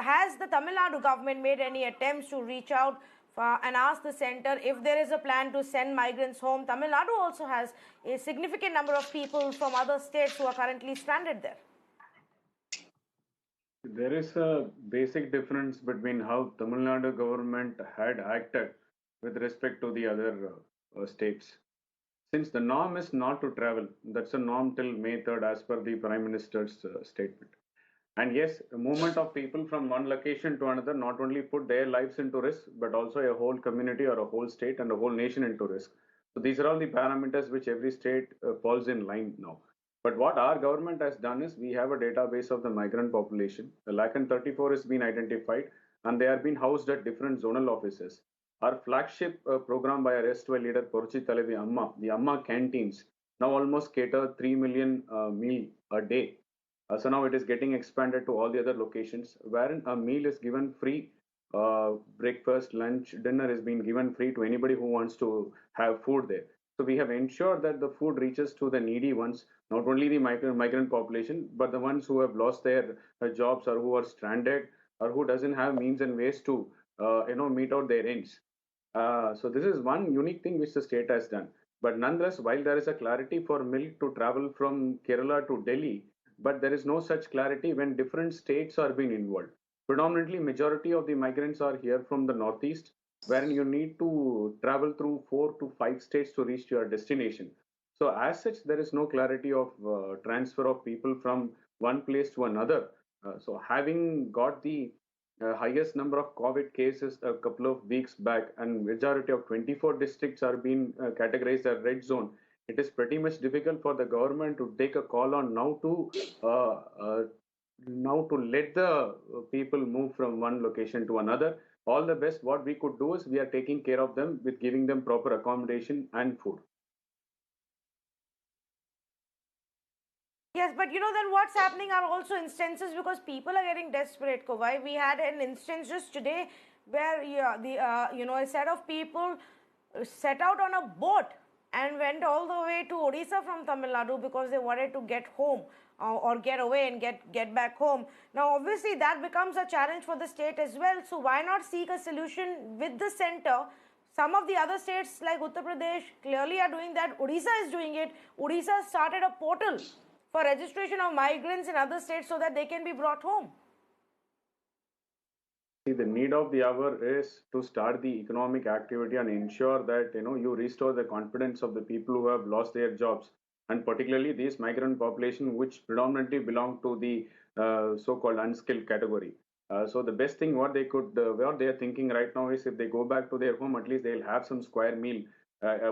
has the Tamil Nadu government made any attempts to reach out and ask the center if there is a plan to send migrants home? Tamil Nadu also has a significant number of people from other states who are currently stranded there. There is a basic difference between how Tamil Nadu government had acted with respect to the other states. Since the norm is not to travel, that's a norm till May 3rd as per the Prime Minister's statement. And yes, the movement of people from one location to another not only put their lives into risk, but also a whole community or a whole state and a whole nation into risk. So these are all the parameters which every state falls in line now. But what our government has done is we have a database of the migrant population. The lakh and 34 has been identified and they are being housed at different zonal offices. Our flagship program by our erstwhile leader Poruchi Talavi Amma, the Amma canteens, now almost cater 3 million meal a day. So now it is getting expanded to all the other locations wherein a meal is given free. Breakfast, lunch, dinner is being given free to anybody who wants to have food there. So we have ensured that the food reaches to the needy ones, not only the migrant population, but the ones who have lost their jobs or who are stranded or who doesn't have means and ways to meet out their ends. So this is one unique thing which the state has done. But nonetheless, while there is a clarity for milk to travel from Kerala to Delhi, but there is no such clarity when different states are being involved. Predominantly, majority of the migrants are here from the northeast, wherein you need to travel through 4 to 5 states to reach your destination. So, as such, there is no clarity of transfer of people from one place to another. So, having got the highest number of COVID cases a couple of weeks back, and majority of 24 districts are being categorized as red zone, it is pretty much difficult for the government to take a call on uh, uh, now to let the people move from one location to another. All the best. What we could do is we are taking care of them with giving them proper accommodation and food. Yes, but then what's happening are also instances because people are getting desperate, Kovai. We had an instance just today where a set of people set out on a boat and went all the way to Odisha from Tamil Nadu because they wanted to get home or get away and get back home. Now, obviously, that becomes a challenge for the state as well. So, why not seek a solution with the center? Some of the other states like Uttar Pradesh clearly are doing that. Odisha is doing it. Odisha started a portal for registration of migrants in other states so that they can be brought home. See, the need of the hour is to start the economic activity and ensure that you restore the confidence of the people who have lost their jobs, and particularly these migrant population, which predominantly belong to the so-called unskilled category. So the best thing what they are thinking right now is if they go back to their home, at least they'll have some square meal.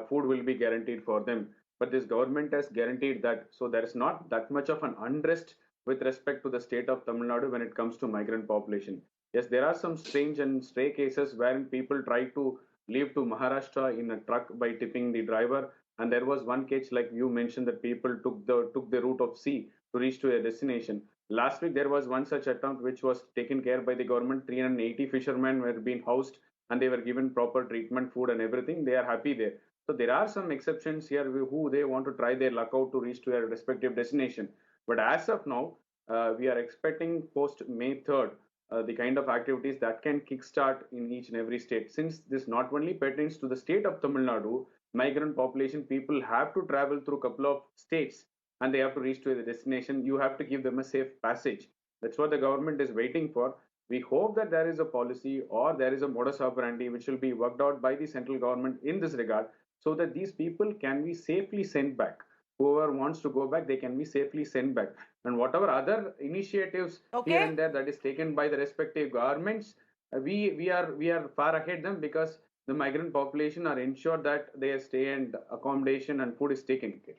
Food will be guaranteed for them. But this government has guaranteed that, so there is not that much of an unrest with respect to the state of Tamil Nadu when it comes to migrant population. Yes, there are some strange and stray cases wherein people try to leave to Maharashtra in a truck by tipping the driver. And there was one case, like you mentioned, that people took the route of sea to reach to their destination. Last week, there was one such attempt which was taken care by the government. 380 fishermen were being housed and they were given proper treatment, food, and everything. They are happy there. So there are some exceptions here who they want to try their luck out to reach to their respective destination. But as of now, we are expecting post May 3rd the kind of activities that can kickstart in each and every state. Since this not only pertains to the state of Tamil Nadu, migrant population people have to travel through a couple of states and they have to reach to the destination. You have to give them a safe passage. That's what the government is waiting for. We hope that there is a policy or there is a modus operandi which will be worked out by the central government in this regard so that these people can be safely sent back. Whoever wants to go back, they can be safely sent back. And whatever other initiatives here and there that is taken by the respective governments, we are far ahead them because the migrant population are ensured that their stay and accommodation and food is taken care.